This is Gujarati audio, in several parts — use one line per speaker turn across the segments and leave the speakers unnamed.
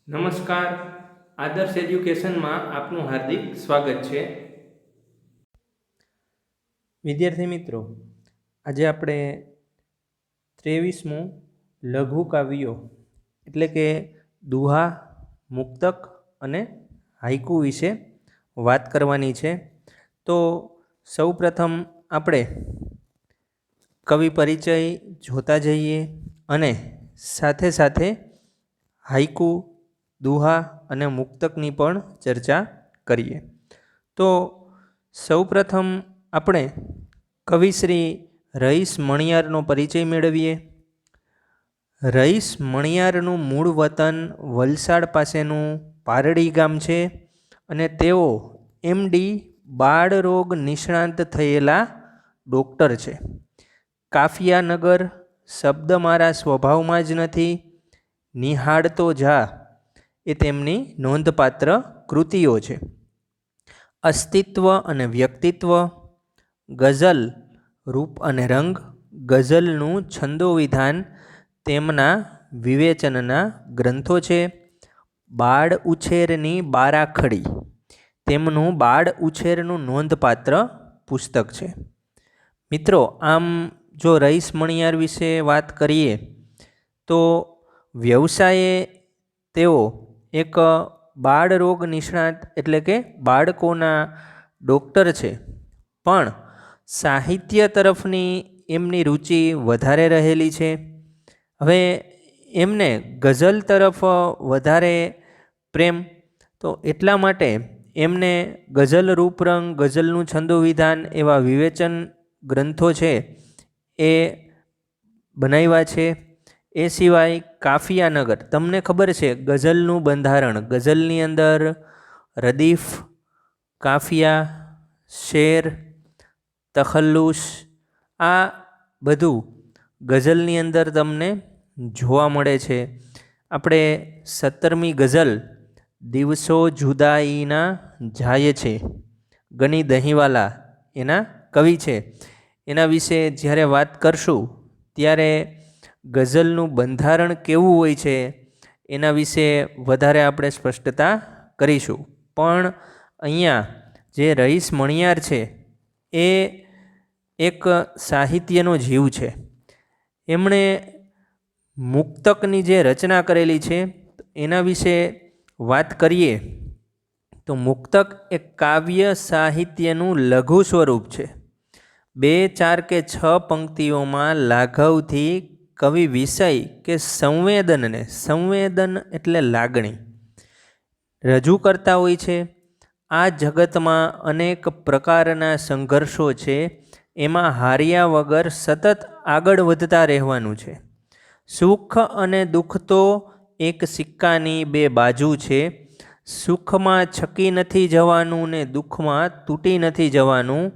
નમસ્કાર. આદર્શ એજ્યુકેશનમાં આપનું હાર્દિક સ્વાગત છે. વિદ્યાર્થી મિત્રો, આજે આપણે 23મું લઘુ કાવ્યો એટલે કે દુહા, મુક્તક અને હાઈકુ વિશે વાત કરવાની છે. તો સૌપ્રથમ આપણે કવિ પરિચય જોતા જઈએ અને સાથે સાથે હાઈકુ, દુહા અને મુક્તકની પણ ચર્ચા કરીએ. તો સૌપ્રથમ આપણે કવિ શ્રી રઈસ મણિયારનો પરિચય મેળવીએ. રઈસ મણિયારનું મૂળ વતન વલસાડ પાસેનું પારડી ગામ છે અને તેઓ MD બાળરોગ નિષ્ણાંત થયેલા ડૉક્ટર છે. કાફિયાનગર શબ્દ મારા સ્વભાવમાં જ નથી, નિહાળતો જા એ તેમની નોંધપાત્ર કૃતિઓ છે. અસ્તિત્વ અને વ્યક્તિત્વ, ગઝલ રૂપ અને રંગ, ગઝલનું છંદોવિધાન તેમના વિવેચનના ગ્રંથો છે. બાળ ઉછેરની બારાખડી તેમનું બાળ ઉછેરનું નોંધપાત્ર પુસ્તક છે. મિત્રો, આમ જો રઈસ મણિયાર વિશે વાત કરીએ તો વ્યવસાયે તેઓ એક બાળ રોગ નિષ્ણાત એટલે કે બાળકોના ડૉક્ટર છે, પણ સાહિત્ય તરફની એમની રુચિ વધારે રહેલી છે. હવે એમને ગઝલ તરફ વધારે પ્રેમ, તો એટલા માટે એમને ગઝલ રૂપરંગ, ગઝલનું છંદોવિધાન એવા વિવેચન ગ્રંથો છે એ બનાવ્યા છે. એ સિવાય કાફિયાનગર, તમને ખબર છે ગઝલનું બંધારણ, ગઝલની અંદર રદીફ, કાફિયા, શેર, તખલ્લુસ આ બધું ગઝલની અંદર તમને જોવા મળે છે. આપણે 17મી ગઝલ દિવસો જુદાઈના જાય છે, ગની દહીંવાલા એના કવિ છે. એના વિશે જ્યારે વાત કરશું ત્યારે ગઝલનું બંધારણ કેવું હોય છે એના વિશે વધારે આપણે સ્પષ્ટતા કરીશું. પણ અહીંયા જે રઈસ મણિયાર છે એ એક સાહિત્યનો જીવ છે. એમણે મુક્તકની જે રચના કરેલી છે એના વિશે વાત કરીએ તો મુક્તક એક કાવ્ય સાહિત્યનું લઘુ સ્વરૂપ છે. 2, 4 કે 6 પંક્તિઓમાં લાઘવથી કવિ વિષય કે સંવેદનને, સંવેદન એટલે લાગણી, રજૂ કરતા હોય છે. આ જગતમાં અનેક પ્રકારના સંઘર્ષો છે, એમાં હાર્યા વગર સતત આગળ વધતા રહેવાનું છે. સુખ અને દુઃખ તો એક સિક્કાની 2 બાજુ છે. સુખમાં છકી નથી જવાનું ને દુઃખમાં તૂટી નથી જવાનું.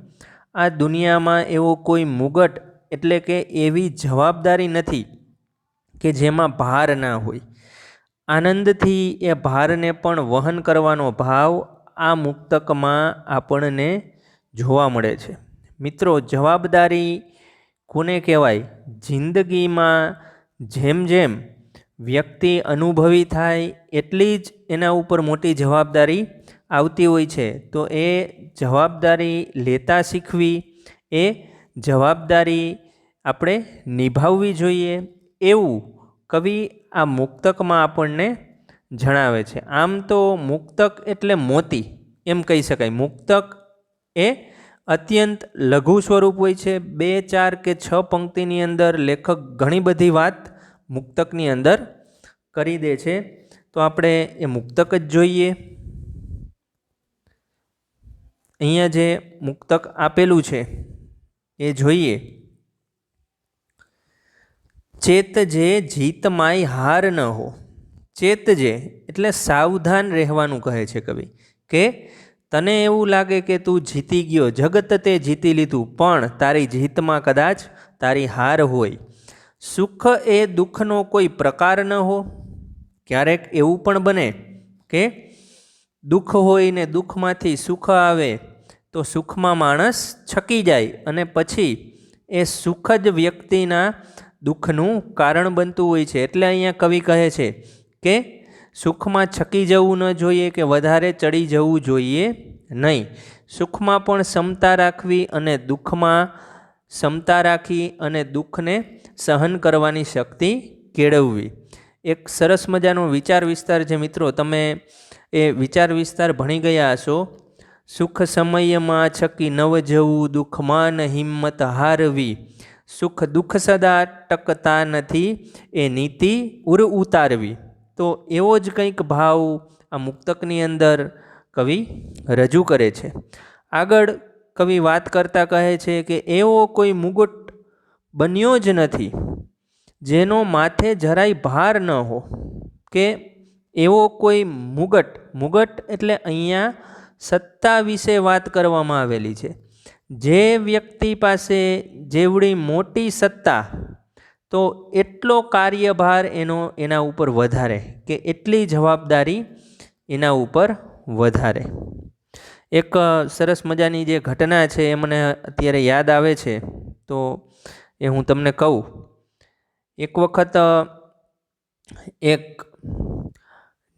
આ દુનિયામાં એવો કોઈ મુગટ એટલે કે એવી જવાબદારી નથી કે જેમાં ભાર ના હોય. આનંદથી એ ભારને પણ વહન કરવાનો ભાવ આ મુક્તકમાં આપણને જોવા મળે છે. મિત્રો, જવાબદારી કોને કહેવાય? જિંદગીમાં જેમ જેમ વ્યક્તિ અનુભવી થાય એટલી જ એના ઉપર મોટી જવાબદારી આવતી હોય છે. તો એ જવાબદારી લેતા શીખવી, એ જવાબદારી આપણે નિભાવવી જોઈએ એવું કવિ આ મુક્તકમાં આપણને જણાવે છે. આમ તો મુક્તક એટલે મોતી એમ કહી શકાય. મુક્તક એ અત્યંત લઘુ સ્વરૂપ હોય છે. 2, 4 કે 6 પંક્તિની અંદર લેખક ઘણી બધી વાત મુક્તકની અંદર કરી દે છે. તો આપણે એ મુક્તક જ જોઈએ. અહીંયા જે મુક્તક આપેલું છે એ જોઈએ. ચેતજે જીતમાય હાર ન હો. ચેતજે એટલે સાવધાન રહેવાનું કહે છે કવિ, કે તને એવું લાગે કે તું જીતી ગયો, જગત તે જીતી લીધું, પણ તારી જીતમાં કદાચ તારી હાર હોય. સુખ એ દુઃખનો કોઈ પ્રકાર ન હો. ક્યારેક એવું પણ બને કે દુઃખ હોય ને દુઃખમાંથી સુખ આવે તો સુખમાં માણસ છકી જાય અને પછી એ સુખ જ વ્યક્તિના દુઃખનું કારણ બનતું હોય છે. એટલે અહીંયા કવિ કહે છે કે સુખમાં છકી જવું ન જોઈએ કે વધારે ચડી જવું જોઈએ નહીં. સુખમાં પણ ક્ષમતા રાખવી અને દુઃખમાં ક્ષમતા રાખી અને દુઃખને સહન કરવાની શક્તિ કેળવવી. એક સરસ મજાનો વિચાર વિસ્તાર છે મિત્રો, તમે એ વિચાર વિસ્તાર ભણી ગયા હશો. સુખ સમયમાં છકી નવ જવું, દુઃખમાં ન હિંમત હારવી. સુખ દુઃખ સદા ટકતા નથી, એ નીતિ ઉર ઉતારવી. તો એવો જ કંઈક ભાવ આ મુક્તકની અંદર કવિ રજૂ કરે છે. આગળ કવિ વાત કરતાં કહે છે કે એવો કોઈ મુગટ બન્યો જ નથી જેનો માથે જરાય ભાર ન હો. કે એવો કોઈ મુગટ એટલે અહીંયા સત્તા વિશે વાત કરવામાં આવેલી છે. જે વ્યક્તિ પાસે જેવડી મોટી સત્તા તો એટલો કાર્યભાર એના ઉપર વધારે, કે એટલી જવાબદારી એના ઉપર વધારે. એક સરસ મજાની જે ઘટના છે એ મને અત્યારે યાદ આવે છે, તો એ હું તમને કહું. એક વખત એક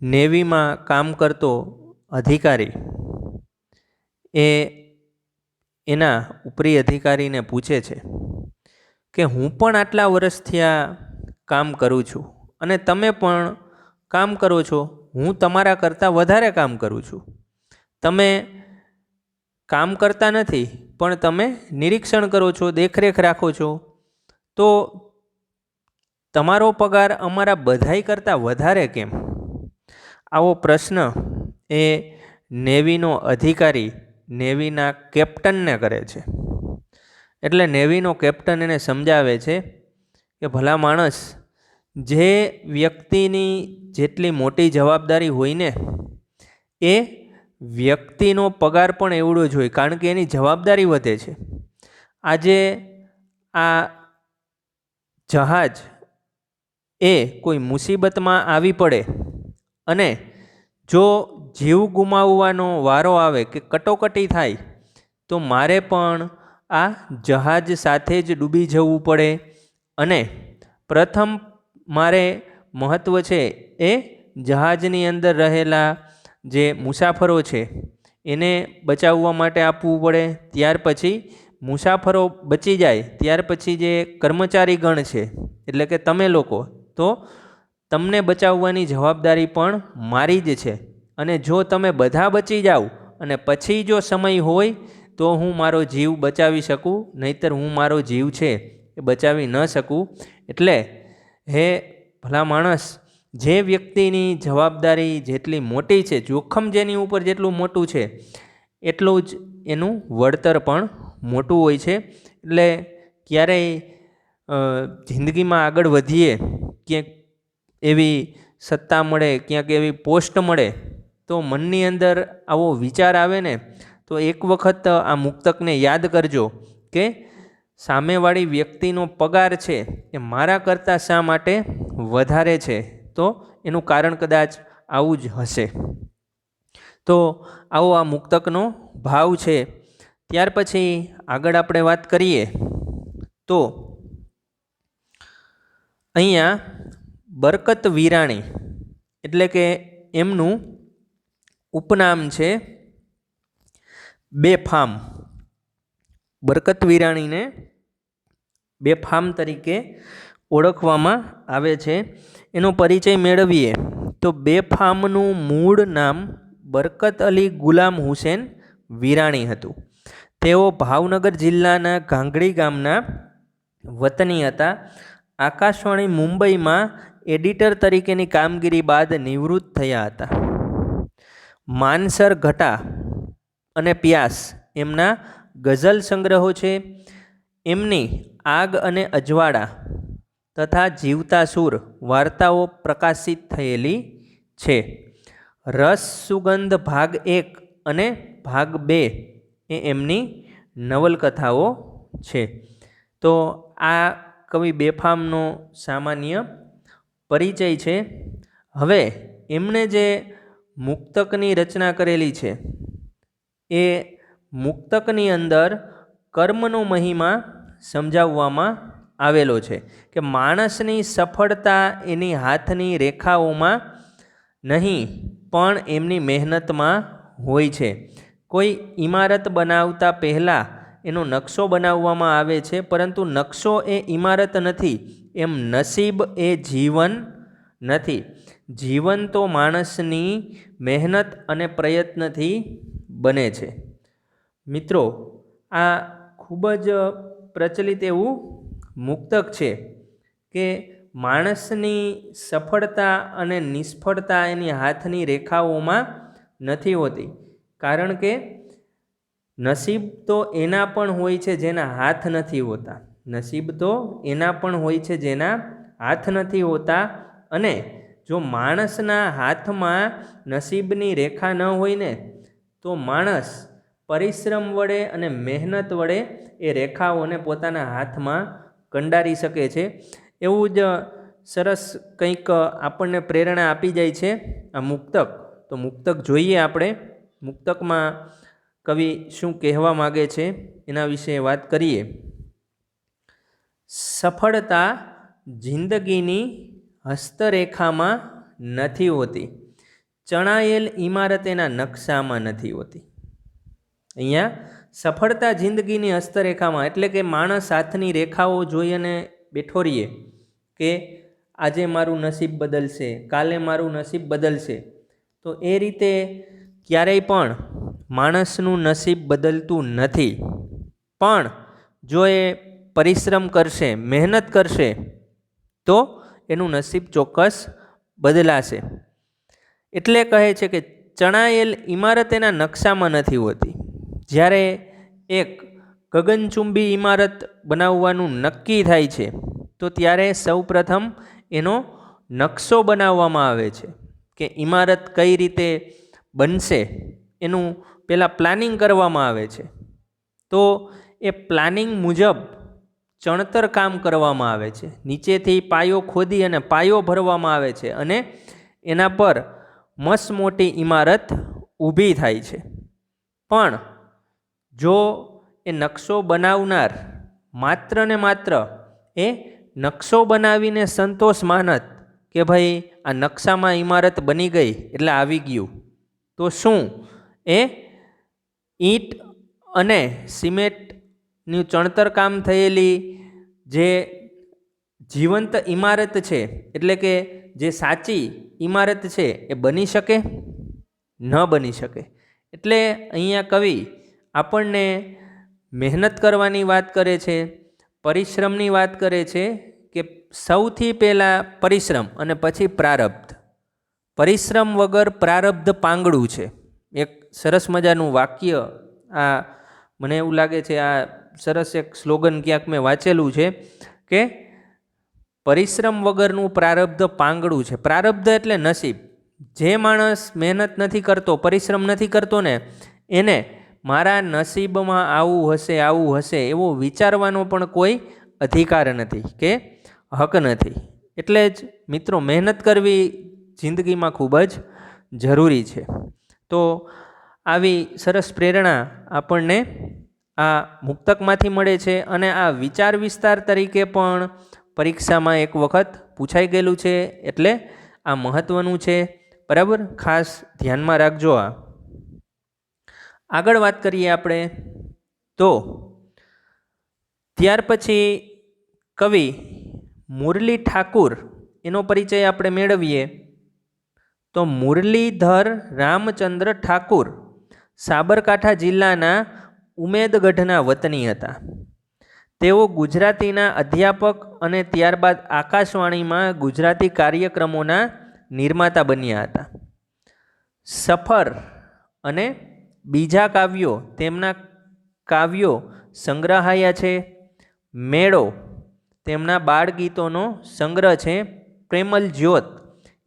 નેવીમાં કામ કરતો અધિકારી એના ઉપરી અધિકારીને પૂછે છે કે હું પણ આટલા વર્ષથી આ કામ કરું છું અને તમે પણ કામ કરો છો, હું તમારા કરતાં વધારે કામ કરું છું. તમે કામ કરતા નથી પણ તમે નિરીક્ષણ કરો છો, દેખરેખ રાખો છો, તો તમારો પગાર અમારા બધાય કરતાં વધારે કેમ? આવો પ્રશ્ન એ નેવીનો અધિકારી નેવીના કેપ્ટનને કરે છે. એટલે નેવીનો કેપ્ટન એને સમજાવે છે કે ભલા માણસ, જે વ્યક્તિની જેટલી મોટી જવાબદારી હોય ને એ વ્યક્તિનો પગાર પણ એવડો જ હોય, કારણ કે એની જવાબદારી વધે છે. આજે આ જહાજ એ કોઈ મુસીબતમાં આવી પડે અને જો જીવ ગુમાવવાનો વારો આવે કે કટોકટી થાય તો મારે પણ આ જહાજ સાથે જ ડૂબી જવું પડે અને પ્રથમ મારે મહત્ત્વ છે એ જહાજની અંદર રહેલા જે મુસાફરો છે એને બચાવવા માટે આપવું પડે. ત્યાર પછી મુસાફરો બચી જાય ત્યાર પછી જે કર્મચારી ગણ છે એટલે કે તમે લોકો, તો તમને બચાવવાની જવાબદારી પણ મારી જ છે. અને જો તમે બધા બચી જાઓ અને પછી જો સમય હોય તો હું મારો જીવ બચાવી શકું, નહીંતર હું મારો જીવ છે એ બચાવી ન શકું. એટલે હે ભલા માણસ, જે વ્યક્તિની જવાબદારી જેટલી મોટી છે, જોખમ જેની ઉપર જેટલું મોટું છે એટલું જ એનું વળતર પણ મોટું હોય છે. એટલે ક્યારેય જિંદગીમાં આગળ વધીએ, ક્યાંક એવી સત્તા મળે, ક્યાંક એવી પોસ્ટ મળે, તો મનની અંદર આવો વિચાર આવે ને તો એક વખત આ મુક્તકને યાદ કરજો કે સામેવાળી વ્યક્તિનો પગાર છે એ મારા કરતાં શા માટે વધારે છે, તો એનું કારણ કદાચ આવું જ હશે. તો આવો આ મુક્તકનો ભાવ છે. ત્યાર પછી આગળ આપણે વાત કરીએ તો અહીંયા બરકત વિરાણી એટલે કે એમનું ઉપનામ છે બેફામ. બરકત વિરાણીને બેફામ તરીકે ઓળખવામાં આવે છે. એનો પરિચય મેળવીએ તો બેફામનું મૂળ નામ બરકત અલી ગુલામ હુસેન વિરાણી હતું. તેઓ ભાવનગર જિલ્લાના ગાંગડી ગામના વતની હતા. આકાશવાણી મુંબઈમાં એડિટર તરીકેની કામગીરી બાદ નિવૃત્ત થયા હતા. માનસર ઘટા અને પ્યાસ એમના ગઝલ સંગ્રહો છે. એમની આગ અને અજવાળા તથા જીવતા સૂર વાર્તાઓ પ્રકાશિત થયેલી છે. રસ સુગંધ ભાગ 1 અને ભાગ 2 એ એમની નવલકથાઓ છે. તો આ કવિ બેફામનો સામાન્ય પરિચય છે. હવે એમણે જે મુક્તકની રચના કરેલી છે એ મુક્તકની અંદર કર્મનો મહિમા સમજાવવામાં આવેલો છે કે માણસની સફળતા એની હાથની રેખાઓમાં નહીં પણ એમની મહેનતમાં હોય છે. કોઈ ઇમારત બનાવતા પહેલાં એનો નકશો બનાવવામાં આવે છે, પરંતુ નકશો એ ઇમારત નથી, એમ નસીબ એ જીવન નથી. જીવન તો માણસની મહેનત અને પ્રયત્નથી બને છે. મિત્રો, આ ખૂબ જ પ્રચલિત એવું મુક્તક છે કે માણસની સફળતા અને નિષ્ફળતા એની હાથની રેખાઓમાં નથી હોતી, કારણ કે નસીબ તો એના પણ હોય છે જેના હાથ નથી હોતા. નસીબ તો એના પણ હોય છે જેના હાથ નથી હોતા. અને જો માણસના હાથમાં નસીબની રેખા ન હોય ને, તો માણસ પરિશ્રમ વડે અને મહેનત વડે એ રેખાઓને પોતાના હાથમાં કંડારી શકે છે. એવું જ સરસ કંઈક આપણને પ્રેરણા આપી જાય છે આ મુક્તક. તો મુક્તક જોઈએ આપણે. મુક્તકમાં કવિ શું કહેવા માગે છે એના વિશે વાત કરીએ. સફળતા જિંદગીની હસ્તરેખામાં નથી હોતી, ચણાયેલ ઇમારત એના નકશામાં નથી હોતી. અહીંયા સફળતા જિંદગીની હસ્તરેખામાં એટલે કે માણસ હાથની રેખાઓ જોઈ અને બેઠો રહીએ કે આજે મારું નસીબ બદલશે, કાલે મારું નસીબ બદલશે, તો એ રીતે ક્યારેય પણ માણસનું નસીબ બદલતું નથી. પણ જો એ પરિશ્રમ કરશે, મહેનત કરશે, તો એનું નસીબ ચોક્કસ બદલાશે. એટલે કહે છે કે ચણાયેલ ઇમારત એના નકશામાં નથી હોતી. જ્યારે એક ગગનચુંબી ઇમારત બનાવવાનું નક્કી થાય છે, તો ત્યારે સૌપ્રથમ એનો નકશો બનાવવામાં આવે છે કે ઇમારત કઈ રીતે બનશે, એનું પહેલાં પ્લાનિંગ કરવામાં આવે છે. તો એ પ્લાનિંગ મુજબ ચણતર કામ કરવામાં આવે છે. નીચેથી પાયો ખોદી અને પાયો ભરવામાં આવે છે અને એના પર મસ્ત મોટી ઇમારત ઊભી થાય છે. પણ જો એ નકશો બનાવનાર માત્ર ને માત્ર એ નકશો બનાવીને સંતોષ માનત કે ભાઈ આ નકશામાં ઇમારત બની ગઈ એટલે આવી ગયું, તો શું એ ઈંટ અને સિમેન્ટનું ચણતર કામ થયેલી જે જીવંત ઇમારત છે, એટલે કે જે સાચી ઇમારત છે, એ બની શકે? ન બની શકે. એટલે અહીંયા કવિ આપણને મહેનત કરવાની વાત કરે છે, પરિશ્રમની વાત કરે છે કે સૌથી પહેલાં પરિશ્રમ અને પછી પ્રારબ્ધ. પરિશ્રમ વગર પ્રારબ્ધ પાંગડું છે. એક સરસ મજાનું વાક્ય, આ મને એવું લાગે છે આ સરસ એક સ્લોગન ક્યાંક મેં વાંચેલું છે કે પરિશ્રમ વગરનું પ્રારબ્ધ પાંગડું છે. પ્રારબ્ધ એટલે નસીબ. જે માણસ મહેનત નથી કરતો, પરિશ્રમ નથી કરતો ને, એને મારા નસીબમાં આવું હશે, આવું હશે એવો વિચારવાનો પણ કોઈ અધિકાર નથી કે હક નથી. એટલે જ મિત્રો, મહેનત કરવી જિંદગીમાં ખૂબ જ જરૂરી છે. તો આવી સરસ પ્રેરણા આપણને આ મુક્તકમાંથી મળે છે અને આ વિચાર વિસ્તાર તરીકે પણ પરીક્ષામાં એક વખત પૂછાઈ ગયેલું છે. એટલે આ મહત્ત્વનું છે, બરાબર? ખાસ ધ્યાનમાં રાખજો. આગળ વાત કરીએ આપણે. તો ત્યાર પછી કવિ મુરલી ઠાકુર, એનો પરિચય આપણે મેળવીએ. તો મુરલીધર રામચંદ્ર ઠાકુર સાબરકાંઠા જિલ્લાના ઉમેદગઢના વતની હતા. તેઓ ગુજરાતીના અધ્યાપક અને ત્યારબાદ આકાશવાણીમાં ગુજરાતી કાર્યક્રમોના નિર્માતા બન્યા હતા. સફર અને બીજા કાવ્યો તેમના કાવ્યો સંગ્રહાયા છે. મેળો તેમના બાળગીતોનો સંગ્રહ છે. પ્રેમલ જ્યોત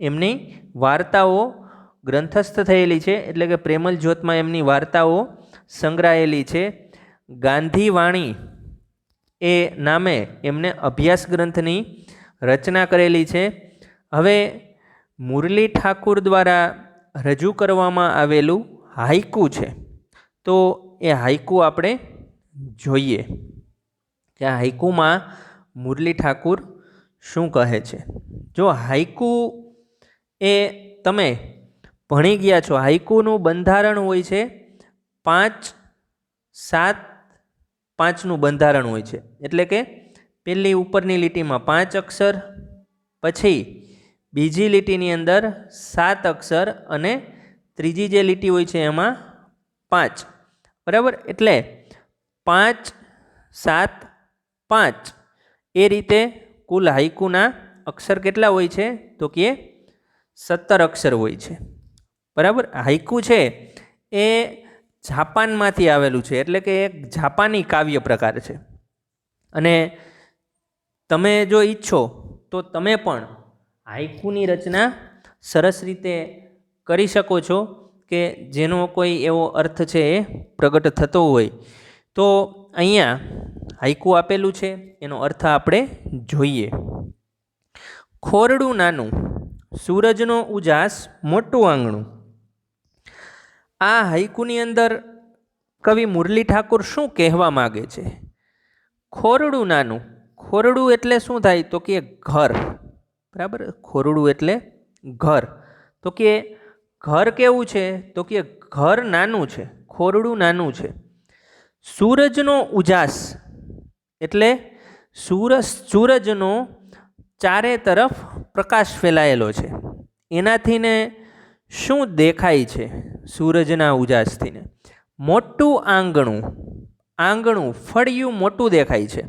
એમની વાર્તાઓ ગ્રંથસ્થ થયેલી છે, એટલે કે પ્રેમલ જ્યોતમાં એમની વાર્તાઓ સંગ્રહાયેલી છે. ગાંધીવાણી એ નામે એમને અભ્યાસ ગ્રંથની રચના કરેલી છે. હવે મુરલી ઠાકુર દ્વારા રજૂ કરવામાં આવેલું હાઈકુ છે. તો એ હાઈકુ આપણે જોઈએ કે આ હાઈકુમાં મુરલી ઠાકુર શું કહે છે. જો હાઈકુ એ તમે ભણી ગયા છો, હાઈકુનું બંધારણ હોય છે 5-7-5નું બંધારણ હોય છે. એટલે કે પહેલી ઉપરની લીટીમાં 5 અક્ષર, પછી બીજી લીટીની અંદર 7 અક્ષર અને ત્રીજી જે લીટી હોય છે એમાં 5. બરાબર? એટલે 5-7-5 એ રીતે કુલ હાઈકુના અક્ષર કેટલા હોય છે? તો કે 17 અક્ષર હોય છે. બરાબર? હાઈકુ છે એ જાપાનમાંથી આવેલું છે, એટલે કે એક જાપાની કાવ્ય પ્રકાર છે. અને તમે જો ઈચ્છો તો તમે પણ હાઈકુની રચના સરસ રીતે કરી શકો છો, કે જેનો કોઈ એવો અર્થ છે એ પ્રગટ થતો હોય. તો અહીંયા હાઈકુ આપેલું છે, એનો અર્થ આપણે જોઈએ. ખોરડું નાનું, સૂરજનો ઉજાસ મોટું આંગણું. આ હાઈકુની અંદર કવિ મુરલી ઠાકુર શું કહેવા માગે છે? ખોરડું નાનું, ખોરડું એટલે શું થાય? તો કે ઘર. બરાબર? ખોરડું એટલે ઘર. તો કે ઘર કેવું છે? તો કે ઘર નાનું છે, ખોરડું નાનું છે. સૂરજનો ઉજાસ એટલે સૂરજનો ચારે તરફ પ્રકાશ ફેલાયેલો છે, એનાથી ને શું દેખાય છે? સૂરજના ઉજાસથીને મોટું આંગણું, આંગણું ફળિયું મોટું દેખાય છે.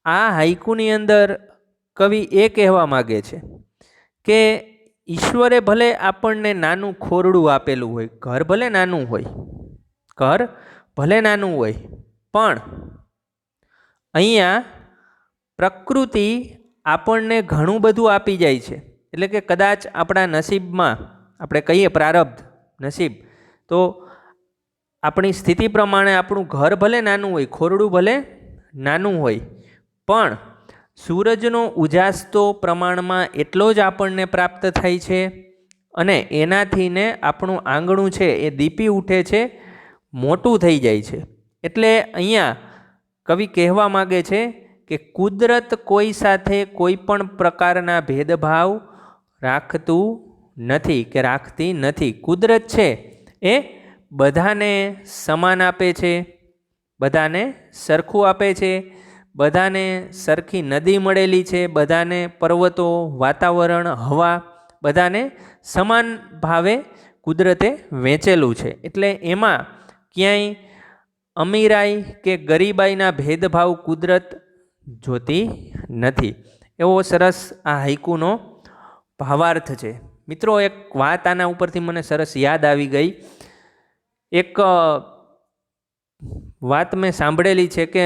આ હાઈકુની અંદર કવિ એ કહેવા માગે છે કે ઈશ્વરે ભલે આપણને નાનું ખોરડું આપેલું હોય, ઘર ભલે નાનું હોય, ઘર ભલે નાનું હોય, પણ અહીંયા પ્રકૃતિ આપણને ઘણું બધું આપી જાય છે. એટલે કે કદાચ આપણા નસીબમાં, આપણે કહીએ પ્રારબ્ધ નસીબ, તો આપણી સ્થિતિ પ્રમાણે આપણું ઘર ભલે નાનું હોય, ખોરડું ભલે નાનું હોય, પણ સૂરજનો ઉજાસ તો પ્રમાણમાં એટલો જ આપણને પ્રાપ્ત થાય છે, અને એનાથી ને આપણું આંગણું છે એ દીપી ઉઠે છે, મોટું થઈ જાય છે. એટલે અહીંયા કવિ કહેવા માગે છે કે કુદરત કોઈ સાથે કોઈ પણ પ્રકારના ભેદભાવ રાખતું નથી કે રાખતી નથી. કુદરત છે એ બધાને સમાન આપે છે, બધાને સરખું આપે છે, બધાને સરખી નદી મળેલી છે, બધાને પર્વતો, વાતાવરણ, હવા બધાને સમાન ભાવે કુદરતે વહેંચેલું છે. એટલે એમાં ક્યાંય અમીરાઈ કે ગરીબાઈના ભેદભાવ કુદરત જોતી નથી. એવો સરસ આ હાઈકુનો ભાવાર્થ છે. મિત્રો, એક વાત આના ઉપરથી મને સરસ યાદ આવી ગઈ. એક વાત મેં સાંભળેલી છે કે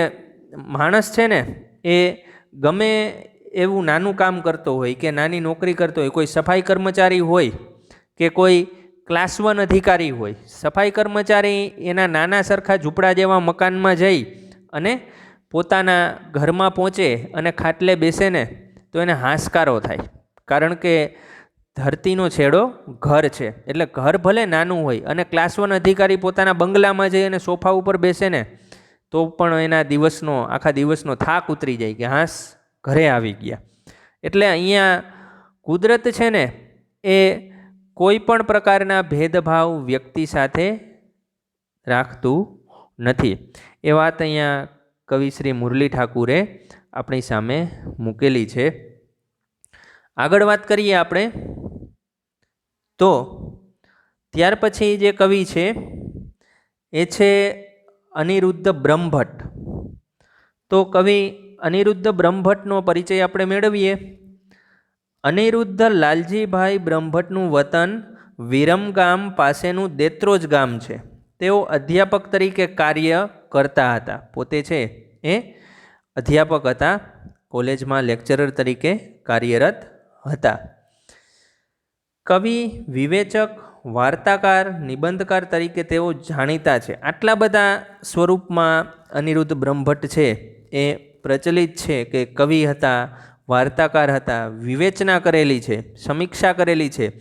માણસ છે ને એ ગમે એવું નાનું કામ કરતો હોય કે નાની નોકરી કરતો હોય, કોઈ સફાઈ કર્મચારી હોય કે કોઈ ક્લાસ 1 અધિકારી હોય, સફાઈ કર્મચારી એના નાના સરખા ઝૂંપડા જેવા મકાનમાં જઈ અને પોતાના ઘરમાં પહોંચે અને ખાટલે બેસે ને તો એને હાશકારો થાય, કારણ કે ધરતીનો છેડો ઘર છે. એટલે ઘર ભલે નાનું હોય અને ક્લાસ 1 અધિકારી પોતાના બંગલામાં જઈ અને સોફા ઉપર બેસે ને તો પણ એના આખા દિવસનો થાક ઉતરી જાય કે હાશ ઘરે આવી ગયા. એટલે અહીંયા કુદરત છે ને એ કોઈ પણ પ્રકારના ભેદભાવ વ્યક્તિ સાથે રાખતું નથી. એ વાત અહીંયા કવિ શ્રી મુરલી ઠાકુરે આપણી સામે મૂકેલી છે. આગળ વાત કરીએ આપણે તો ત્યાર પછી જે કવિ છે એ છે અનિરુદ્ધ બ્રહ્મભટ્ટ. તો કવિ અનિરુદ્ધ બ્રહ્મભટ્ટનો પરિચય આપણે મેળવીએ. અનિરુદ્ધ લાલજીભાઈ બ્રહ્મભટ્ટનું વતન વિરમગામ પાસેનું દેત્રોજ ગામ છે. તેઓ અધ્યાપક તરીકે કાર્ય કરતા હતા. પોતે છે એ અધ્યાપક હતા, કોલેજમાં લેક્ચરર તરીકે કાર્યરત હતા. કવિ, વિવેચક, વાર્તાકાર, નિબંધકાર તરીકે તેઓ જાણીતા છે. આટલા બધા સ્વરૂપમાં અનિરુદ્ધ બ્રહ્મભટ્ટ છે એ પ્રચલિત છે કે કવિ હતા, વાર્તાકાર હતા, વિવેચના કરેલી છે, સમીક્ષા કરેલી છે,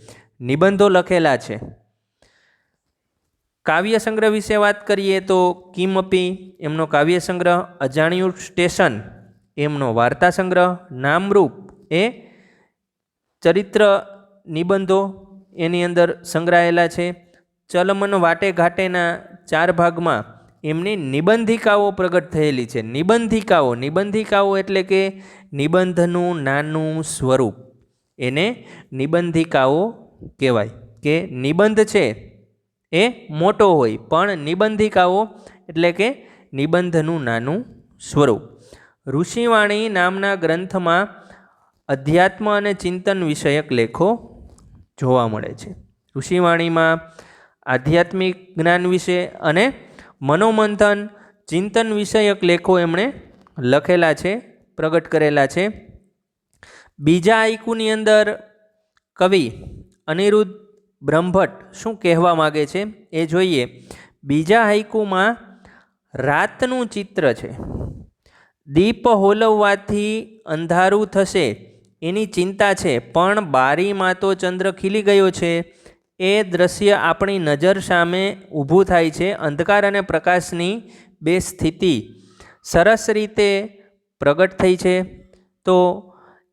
નિબંધો લખેલા છે. કાવ્ય સંગ્રહ વિશે વાત કરીએ તો કિમપી એમનો કાવ્ય સંગ્રહ, અજાણ્યું સ્ટેશન એમનો વાર્તા સંગ્રહ, નામરૂપ એ ચરિત્ર નિબંધો એની અંદર સંગ્રહાયેલા છે. ચલમન વાટે ઘાટેના 4 ભાગમાં એમની નિબંધિકાઓ પ્રગટ થયેલી છે. નિબંધિકાઓ એટલે કે નિબંધનું નાનું સ્વરૂપ, એને નિબંધિકાઓ કહેવાય. કે નિબંધ છે એ મોટો હોય, પણ નિબંધિકાઓ એટલે કે નિબંધનું નાનું સ્વરૂપ. ઋષિવાણી નામના ગ્રંથમાં અધ્યાત્મ અને ચિંતન વિષયક લેખો જોવા મળે છે. ઋષિવાણીમાં આધ્યાત્મિક જ્ઞાન વિશે અને મનોમંથન ચિંતન વિષયક લેખો એમણે લખેલા છે, પ્રગટ કરેલા છે. બીજા હાઈકુની અંદર કવિ અનિરુદ્ધ બ્રહ્મભટ્ટ શું કહેવા માગે છે એ જોઈએ. બીજા હાઈકુમાં રાતનું ચિત્ર છે. દીપ હોલવવાથી અંધારું થશે એની ચિંતા છે, પણ બારીમાં તો ચંદ્ર ખીલી ગયો છે. એ દ્રશ્ય આપણી નજર સામે ઊભું થાય છે. અંધકાર અને પ્રકાશની બે સ્થિતિ સરસ રીતે પ્રગટ થઈ છે. તો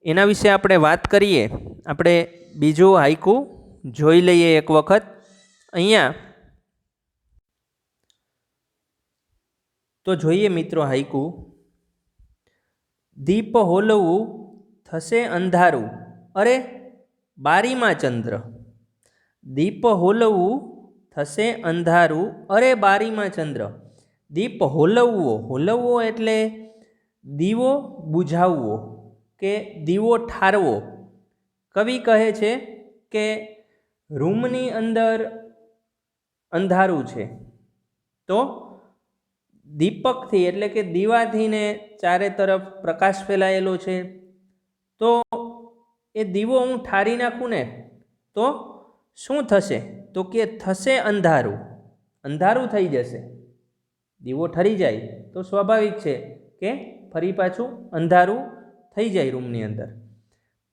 એના વિશે આપણે વાત કરીએ. આપણે બીજું હાઈકુ જોઈ લઈએ એક વખત. અહીંયા તો જોઈએ મિત્રો હાઈકુ. દીપ હોલવું થશે અંધારું, અરે બારીમાં ચંદ્ર. દીપ હોલવું થશે અંધારું, અરે બારીમાં ચંદ્ર. દીપ હોલવવો એટલે દીવો બુઝાવવો કે દીવો ઠારવો. કવિ કહે છે કે રૂમની અંદર અંધારું છે, તો દીપકથી એટલે કે દીવાથી ને ચારે તરફ પ્રકાશ ફેલાયેલો છે, તો એ દીવો હું ઠારી નાખું ને તો શું થશે? તો કે થશે અંધારું, અંધારું થઈ જશે. દીવો ઠરી જાય તો સ્વાભાવિક છે કે ફરી પાછું અંધારું થઈ જાય રૂમની અંદર.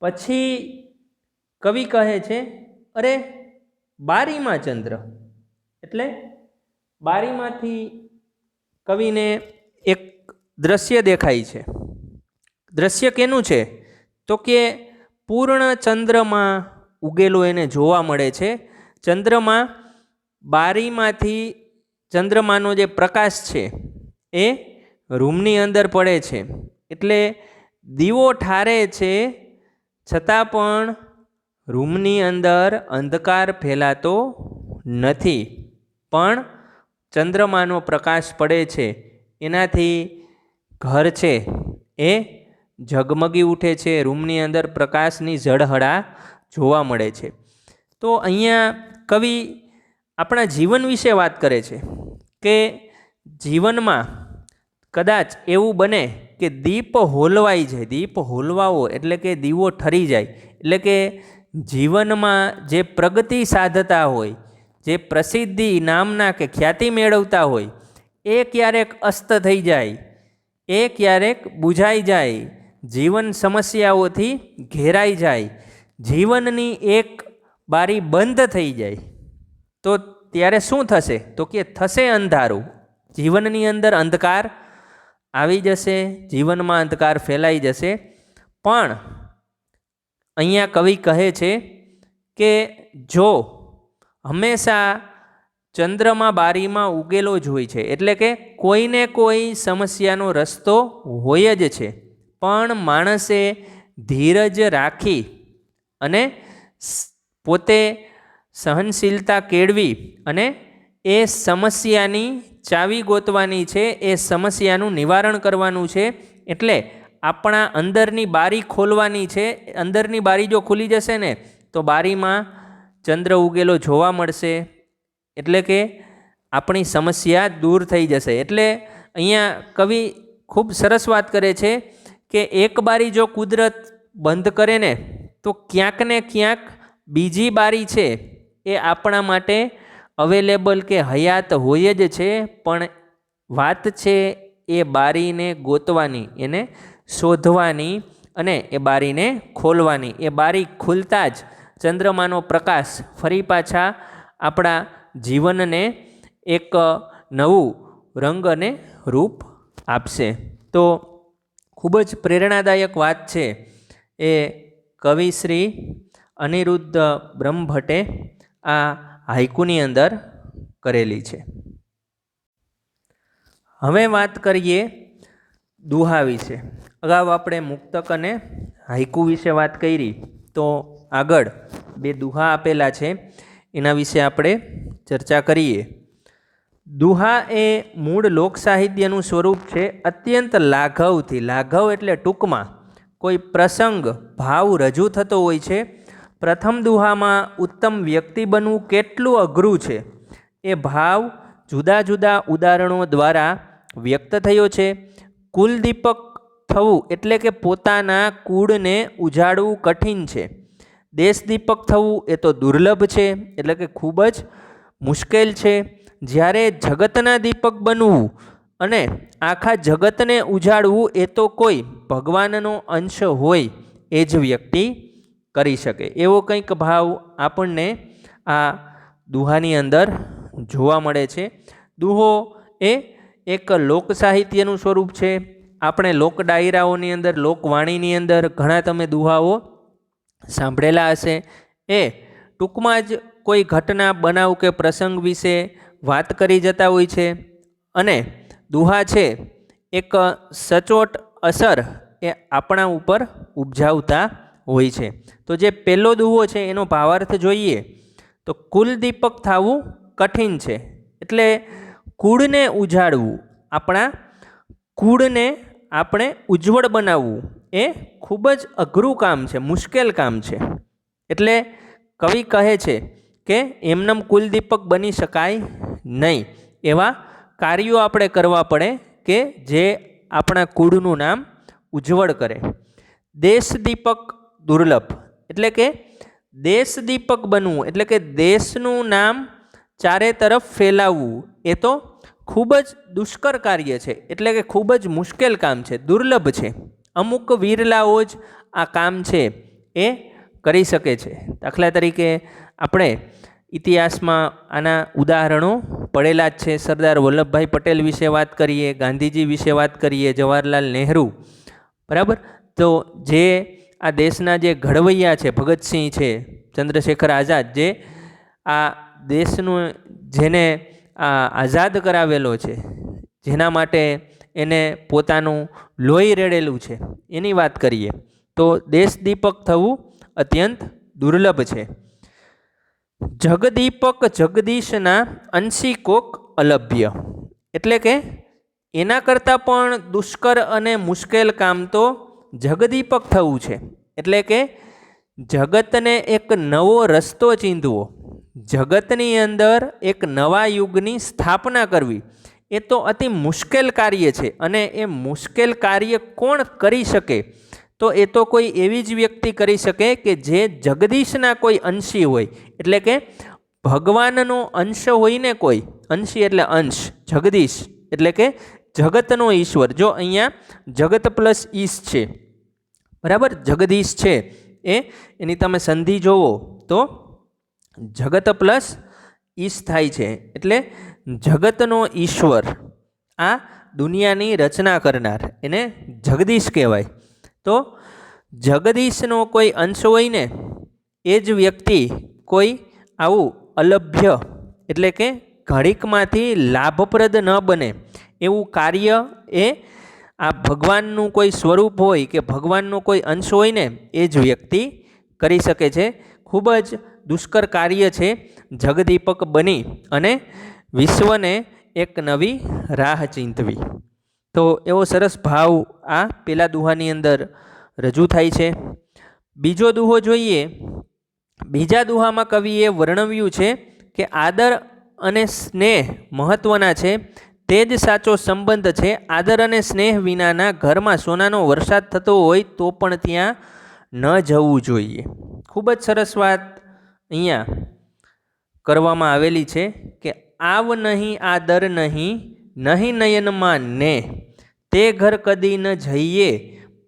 પછી કવિ કહે છે અરે બારીમાં ચંદ્ર, એટલે બારીમાંથી કવિને એક દ્રશ્ય દેખાય છે. દ્રશ્ય કેનું છે? તો કે પૂર્ણ ચંદ્રમાં ઉગેલો એને જોવા મળે છે. ચંદ્રમાં બારીમાંથી ચંદ્રમાનો જે પ્રકાશ છે એ રૂમની અંદર પડે છે, એટલે દીવો ઠારે છે છતાં પણ રૂમની અંદર અંધકાર ફેલાતો નથી. પણ ચંદ્રમાનો પ્રકાશ પડે છે, એનાથી ઘર છે એ ઝગમગી ઉઠે છે. રૂમની અંદર પ્રકાશની ઝળહળા જોવા મળે છે. તો અહીંયા કવિ આપણા જીવન વિશે વાત કરે છે કે જીવનમાં કદાચ એવું બને કે દીપ હોલવાઈ જાય. દીપ હોલવાવો એટલે કે દીવો ઠરી જાય, એટલે કે જીવનમાં જે પ્રગતિ સાધતા હોય, જે પ્રસિદ્ધિ નામના કે ખ્યાતિ મેળવતા હોય, એ ક્યારેક અસ્ત થઈ જાય, એ ક્યારેક બુઝાઈ જાય, જીવન સમસ્યાઓથી ઘેરાઈ જાય, જીવનની એક બારી બંધ થઈ જાય, તો ત્યારે શું થશે? તો કે થશે અંધારું. જીવનની અંદર અંધકાર આવી જશે, જીવનમાં અંધકાર ફેલાઈ જશે. પણ અહીંયા કવિ કહે છે કે જો હંમેશા ચંદ્રમાં બારીમાં ઉગેલો જ હોય છે, એટલે કે કોઈને કોઈ સમસ્યાનો રસ્તો હોય જ છે, પણ માણસે ધીરજ રાખી અને પોતે સહનશીલતા કેળવી અને એ સમસ્યાની ચાવી ગોતવાની છે, એ સમસ્યાનું નિવારણ કરવાનું છે. એટલે આપણા અંદરની બારી ખોલવાની છે. અંદરની બારી જો ખુલી જશે ને તો બારીમાં ચંદ્ર ઉગેલો જોવા મળશે, એટલે કે આપણી સમસ્યા દૂર થઈ જશે. એટલે અહીંયા કવિ ખૂબ સરસ વાત કરે છે કે એક બારી જો કુદરત બંધ કરે ને તો ક્યાંક ને ક્યાંક બીજી બારી છે એ આપણા માટે અવેલેબલ કે હયાત હોય જ છે. પણ વાત છે એ બારીને ગોતવાની, એને શોધવાની અને એ બારીને ખોલવાની. એ બારી ખુલતા જ ચંદ્રમાનો પ્રકાશ ફરી પાછા આપણા જીવનને એક નવું રંગ અને રૂપ આપશે. તો ખૂબ જ પ્રેરણાદાયક વાત છે એ કવિ શ્રી અનિરુદ્ધ બ્રહ્મભટ્ટે આ હાઇકુની અંદર કરેલી છે. હવે વાત કરીએ દુહા વિશે. અગાઉ આપણે મુક્તક અને હાઇકુ વિશે વાત કરી, તો આગળ બે દુહા આપેલા છે એના વિશે આપણે ચર્ચા કરીએ. દુહા એ મૂળ લોક સાહિત્યનું સ્વરૂપ છે. અત્યંત લાઘવથી, લાઘવ એટલે ટૂંકમાં કોઈ પ્રસંગ ભાવ રજૂ થતો હોય છે. પ્રથમ દુહામાં ઉત્તમ વ્યક્તિ બનવું કેટલું અઘરું છે એ ભાવ જુદા જુદા ઉદાહરણો દ્વારા વ્યક્ત થયો છે. કુલદીપક થવું એટલે કે પોતાના કુળને ઉજાડવું કઠિન છે. દેશદીપક થવું એ તો દુર્લભ છે, એટલે કે ખૂબ જ મુશ્કેલ છે. જ્યારે જગતના દીપક બનવું અને આખા જગતને ઉજાડવું એ તો કોઈ ભગવાનનો અંશ હોય એ જ વ્યક્તિ કરી શકે. એવો કંઈક ભાવ આપણને આ દુહાની અંદર જોવા મળે છે. દુહો એ એક લોક સાહિત્યનું સ્વરૂપ છે. આપણે લોક ડાયરાઓની અંદર, લોકવાણીની અંદર ઘણા તમે દુહાઓ સાંભળેલા હશે. એ ટૂંકમાં જ કોઈ ઘટના, બનાવ કે પ્રસંગ વિશે વાત કરી જતા હોય છે. અને દુહા છે એક સચોટ અસર એ આપણા ઉપર ઉપજાવતા હોય છે. તો જે પહેલો દુહો છે એનો ભાવાર્થ જોઈએ તો કુલદીપક થવું કઠિન છે, એટલે કુળને ઉજાડવું, આપણા કુળને આપણે ઉજ્જવળ બનાવવું એ ખૂબ જ અઘરું કામ છે, મુશ્કેલ કામ છે. એટલે કવિ કહે છે કે એમનેમ કુલદીપક બની શકાય નહીં. એવા કાર્યો આપણે કરવા પડે કે જે આપણા કુળનું નામ ઉજ્જવળ કરે. દેશદીપક દુર્લભ, એટલે કે દેશદીપક બનવું એટલે કે દેશનું નામ ચારે તરફ ફેલાવવું એ તો ખૂબ જ દુષ્કર કાર્ય છે, એટલે કે ખૂબ જ મુશ્કેલ કામ છે, દુર્લભ છે. અમુક વિરલાઓ જ આ કામ છે એ કરી શકે છે. દાખલા તરીકે આપણે ઇતિહાસમાં આના ઉદાહરણો પડેલા જ છે. સરદાર વલ્લભભાઈ પટેલ વિશે વાત કરીએ, ગાંધીજી વિશે વાત કરીએ, જવાહરલાલ નહેરુ, બરાબર. તો જે આ દેશના જે ઘડવૈયા છે, ભગતસિંહ છે, ચંદ્રશેખર આઝાદ, જે આ દેશનું જેને આઝાદ કરાવેલો છે, જેના માટે એને પોતાનું લોહી રેડેલું છે, એની વાત કરીએ તો દેશદીપક થવું અત્યંત દુર્લભ છે. જગદીપક જગદીશના અંશી કોક અલભ્ય, એટલે કે એના કરતાં પણ દુષ્કર અને મુશ્કેલ કામ તો જગદીપક થવું છે. એટલે કે જગતને એક નવો રસ્તો ચીંધવો, જગતની અંદર એક નવા યુગની સ્થાપના કરવી એ તો અતિ મુશ્કેલ કાર્ય છે. અને એ મુશ્કેલ કાર્ય કોણ કરી શકે? તો એ તો કોઈ એવી જ વ્યક્તિ કરી શકે કે જે જગદીશના કોઈ અંશી હોય, એટલે કે ભગવાનનો અંશ હોય ને કોઈ. અંશી એટલે અંશ, જગદીશ એટલે કે જગતનો ઈશ્વર. જો અહીંયા જગત પ્લસ ઈશ છે, બરાબર, જગદીશ છે એ એની તમે સંધિ જોવો તો જગત પ્લસ ઈશ થાય છે, એટલે જગતનો ઈશ્વર, આ દુનિયાની રચના કરનાર, એને જગદીશ કહેવાય. તો જગદીશનો કોઈ અંશ હોય ને એ જ વ્યક્તિ કોઈ આવું અલભ્ય, એટલે કે ઘડીકમાંથી લાભપ્રદ ન બને એવું કાર્ય એ આ ભગવાનનું કોઈ સ્વરૂપ હોય કે ભગવાનનો કોઈ અંશ હોય ને એ જ વ્યક્તિ કરી શકે છે. ખૂબ જ દુષ્કર કાર્ય છે જગદીપક બની અને વિશ્વને એક નવી રાહ ચીંધવી. તો એવો સરસ ભાવ આ પેલા દુહાની અંદર રજૂ થાય છે. બીજો દુહો જોઈએ. બીજા દુહામાં કવિએ વર્ણવ્યું છે કે આદર અને સ્નેહ મહત્ત્વના છે, તે જ સાચો સંબંધ છે. આદર અને સ્નેહ વિનાના ઘરમાં સોનાનો વરસાદ થતો હોય તો પણ ત્યાં ન જવું જોઈએ. ખૂબ જ સરસ વાત અહીંયા કરવામાં આવેલી છે કે આવ નહીં આદર નહીં, નહીં નયનમાં ને, તે ઘર કદી ન જઈએ,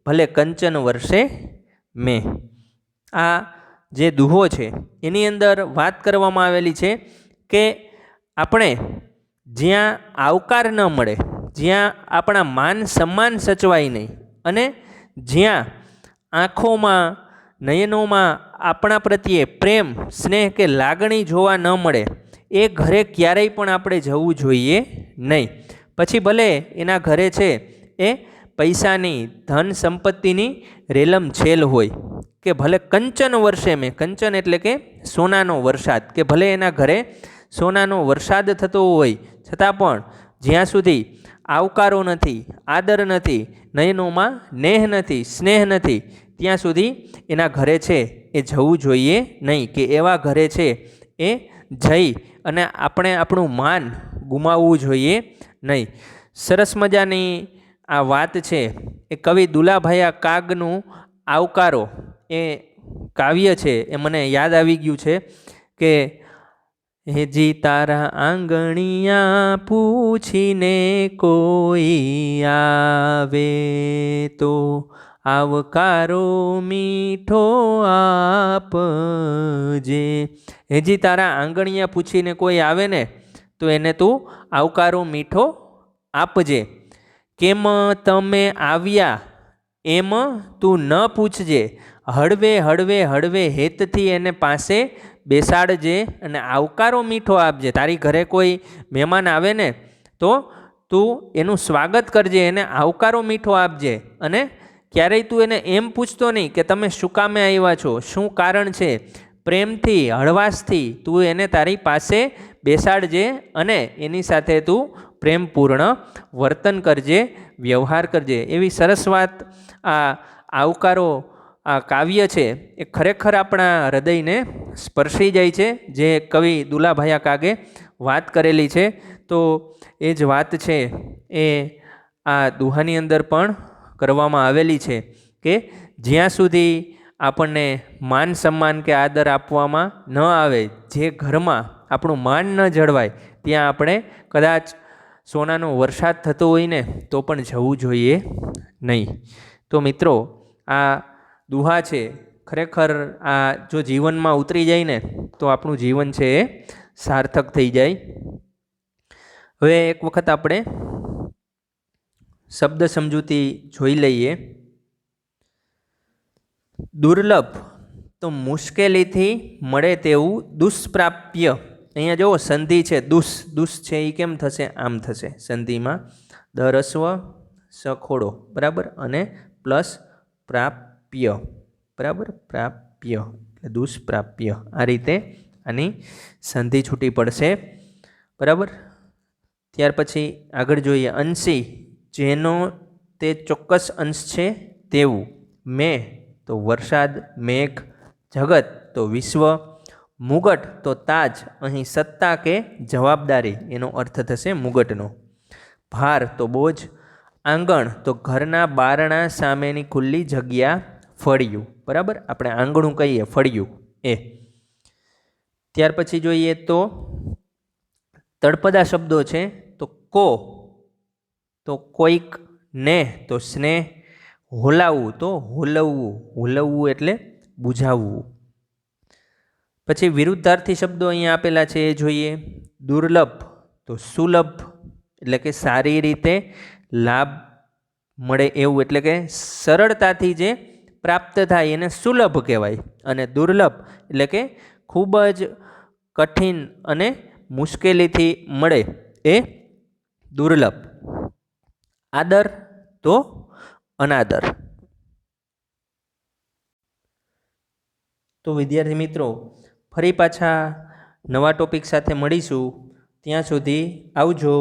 ભલે કંચન વર્ષે મેં. આ જે દુહો છે એની અંદર વાત કરવામાં આવેલી છે કે આપણે જ્યાં આવકાર ન મળે, જ્યાં આપણા માન સન્માન સચવાય નહીં, અને જ્યાં આંખોમાં, નયનોમાં આપણા પ્રત્યે પ્રેમ, સ્નેહ કે લાગણી જોવા ન મળે એ ઘરે ક્યારેય પણ આપણે જવું જોઈએ નહીં. પછી ભલે એના ઘરે છે એ પૈસાની, ધન સંપત્તિની રેલમ છેલ હોય, કે ભલે કંચન વર્ષે મેં, કંચન એટલે કે સોનાનો વરસાદ, કે ભલે એના ઘરે સોનાનો વરસાદ થતો હોય છતાં પણ જ્યાં સુધી આવકારો નથી, આદર નથી, નયનોમાં નેહ નથી, સ્નેહ નથી, ત્યાં સુધી એના ઘરે છે એ જવું જોઈએ નહીં, કે એવા ઘરે છે એ જઈ અને આપણે આપણું માન ગુમાવવું જોઈએ નહીં. સરસ મજાની આ વાત છે એ કવિ દુલાભાયા કાગનું આવકારો એ કાવ્ય છે એ મને યાદ આવી ગયું છે કે હેજી તારા આંગણિયા પૂછીને કોઈ આવે તો આવકારો મીઠો આપજે. હેજી તારા આંગણિયા પૂછીને કોઈ આવે ને તો એને તું આવકારો મીઠો આપજે. કેમ તમે આવ્યા એમ તું ન પૂછજે, હળવે હળવે હળવે હેતથી એને પાસે બેસાડજે અને આવકારો મીઠો આપજે. તારી ઘરે કોઈ મહેમાન આવે ને તો તું એનું સ્વાગત કરજે, એને આવકારો મીઠો આપજે, અને ક્યારેય તું એને એમ પૂછતો નહીં કે તમે શું કામે આવ્યા છો, શું કારણ છે. પ્રેમથી, હળવાશથી તું એને તારી પાસે બેસાડજે અને એની સાથે તું પ્રેમપૂર્ણ વર્તન કરજે, વ્યવહાર કરજે. એવી સરસ વાત આ આવકારો આ કાવ્ય છે એ ખરેખર આપણા હૃદયને સ્પર્શી જાય છે, જે કવિ દુલાભાયા કાગે વાત કરેલી છે. તો એ જ વાત છે એ આ દુહાની અંદર પણ કરવામાં આવેલી છે કે જ્યાં સુધી આપણને માન સન્માન કે આદર આપવામાં ન આવે, જે ઘરમાં આપણું માન ન જળવાય, ત્યાં આપણે કદાચ સોનાનો વરસાદ થતો હોય ને તો પણ જવું જોઈએ નહીં. તો મિત્રો, આ દુહા છે ખરેખર આ જો જીવનમાં ઉતરી જાય ને તો આપણું જીવન છે એ સાર્થક થઈ જાય. હવે એક વખત આપણે શબ્દ સમજૂતી જોઈ લઈએ. દુર્લભ તો મુશ્કેલીથી મળે તેવું દુષ્પ્રાપ્ય. અહીંયા જુઓ સંધિ છે, દુષ છે એ કેમ થશે, આમ થશે સંધિમાં, દરસ્વ સખોડો બરાબર, અને પ્લસ પ્રાપ્ય બરાબર, પ્રાપ્ય એટલે દુષ્પ્રાપ્ય. આ રીતે આની સંધિ છૂટી પડશે બરાબર. ત્યાર પછી આગળ જોઈએ, અંશી જેનો તે ચોક્કસ અંશ છે તેવું, મેં તો વરસાદ, મેઘ, જગત તો વિશ્વ, મુગટ તો તાજ, અહીં સત્તા કે જવાબદારી એનો અર્થ થશે મુગટનો, ભાર તો બોજ, આંગણ તો ઘરના બારણા સામેની ખુલ્લી જગ્યા, ફળિયું બરાબર, આપણે આંગણું કહીએ ફળિયું એ. ત્યાર પછી જોઈએ તો તળપદા શબ્દો છે, તો કો તો કોઈક, ને તો સ્નેહ, હોલાવવું તો હોલવવું, હોલવવું એટલે બુઝાવવું. પછી વિરુદ્ધાર્થી શબ્દો અહીંયા આપેલા છે એ જોઈએ. દુર્લભ તો સુલભ એટલે કે સારી રીતે લાભ મળે એવું, એટલે કે સરળતાથી જે પ્રાપ્ત થાય એને સુલભ કહેવાય, અને દુર્લભ એટલે કે ખૂબ જ કઠિન અને મુશ્કેલીથી મળે એ દુર્લભ. આદર તો અનાદર. તો વિદ્યાર્થી મિત્રો, ફરી પાછા નવા ટોપિક સાથે મળીશું. ત્યાં સુધી આવજો.